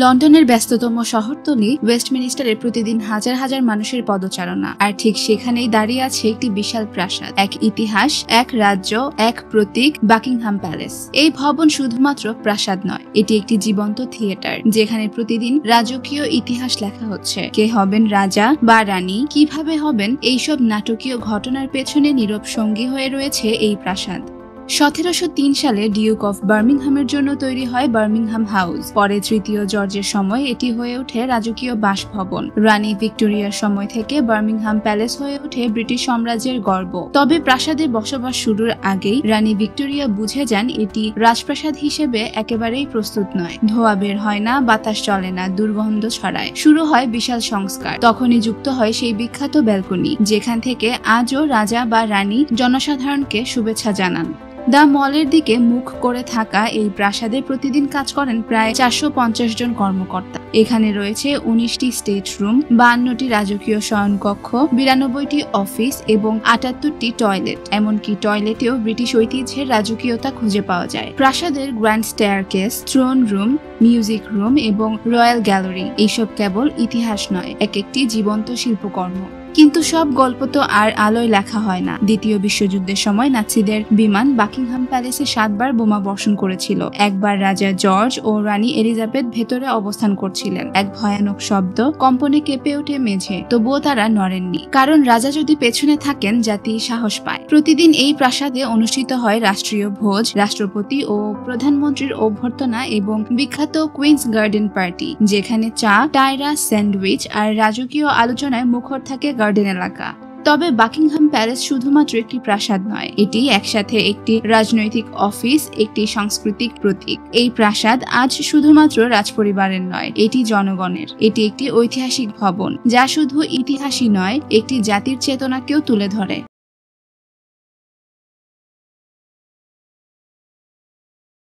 লন্ডনের ব্যস্ততম শহরতলি ওয়েস্টমিনিস্টারে প্রতিদিন হাজার হাজার মানুষের পদচারণা, আর ঠিক সেখানেই দাঁড়িয়ে আছে একটি বিশাল প্রাসাদ, এক ইতিহাস, এক রাজ্য, এক প্রতীক, বাকিংহাম প্যালেস। এই ভবন শুধুমাত্র প্রাসাদ নয়, এটি একটি জীবন্ত থিয়েটার, যেখানে প্রতিদিন রাজকীয় ইতিহাস লেখা হচ্ছে। কে হবেন রাজা বা রানী, কিভাবে হবেন, এইসব নাটকীয় ঘটনার পেছনে নীরব সঙ্গী হয়ে রয়েছে এই প্রাসাদ। 1703 সালে ডিউক অফ বার্মিংহামের জন্য তৈরি হয় বার্মিংহাম হাউস। পরে তৃতীয় জর্জের সময় এটি হয়ে ওঠে রাজকীয় বাসভবন। রানী ভিক্টোরিয়ার সময় থেকে বার্মিংহাম প্যালেস হয়ে ওঠে ব্রিটিশ সাম্রাজ্যের গর্ব। তবে প্রাসাদে বসবাস শুরুর আগেই রানী ভিক্টোরিয়া বুঝে যান এটি রাজপ্রাসাদ হিসেবে একেবারেই প্রস্তুত নয়। ধোঁয়া বের হয় না, বাতাস চলে না, দুর্গন্ধ ছড়ায়। শুরু হয় বিশাল সংস্কার। তখনই যুক্ত হয় সেই বিখ্যাত ব্যালকনি, যেখান থেকে আজও রাজা বা রানী জনসাধারণকে শুভেচ্ছা জানান। দ্য মলের দিকে মুখ করে থাকা এই প্রাসাদে প্রতিদিন কাজ করেন প্রায় 450 জন কর্মকর্তা। এখানে রয়েছে 19টি স্টেট রুম, 52টি রাজকীয় শয়নকক্ষ, 92টি অফিস এবং 78টি টয়লেট। এমনকি টয়লেটেও ব্রিটিশ ঐতিহ্যের রাজকীয়তা খুঁজে পাওয়া যায়। প্রাসাদের grand staircase, throne room, music room এবং রয়্যাল গ্যালারি এইসব কেবল ইতিহাস নয়, এক একটি জীবন্ত শিল্পকর্ম। কিন্তু সব গল্প তো আর আলোয় লেখা হয় না। দ্বিতীয় বিশ্বযুদ্ধের সময় নাৎসিদের বিমান বাকিংহাম প্যালেসে 7 বার বোমা বর্ষণ করেছিল। একবার রাজা জর্জ ও রানী এলিজাবেথ ভেতরে অবস্থান করছিলেন। এক ভয়ানক শব্দ, কম্পনে কেঁপে ওঠে মেঝে, তবুও তারা নড়েননি, কারণ রাজা যদি পেছনে থাকেন জাতি সাহস পায়। প্রতিদিন এই প্রাসাদে অনুষ্ঠিত হয় রাষ্ট্রীয় ভোজ, রাষ্ট্রপতি ও প্রধানমন্ত্রীর অভ্যর্থনা এবং বিখ্যাত কুইন্স গার্ডেন পার্টি, যেখানে চা, টায়রা, স্যান্ডউইচ আর রাজকীয় আলোচনায় মুখর থাকে গার্ডেন এলাকা। তবে বাকিংহাম প্যালেস শুধুমাত্র একটি প্রাসাদ নয়, এটি একসাথে একটি রাজনৈতিক অফিস, একটি সাংস্কৃতিক প্রতীক। এই প্রাসাদ আজ শুধুমাত্র রাজপরিবারের নয়, এটি জনগণের। এটি একটি ঐতিহাসিক ভবন, যা শুধু ইতিহাসই নয়, একটি জাতির চেতনাকেও তুলে ধরে।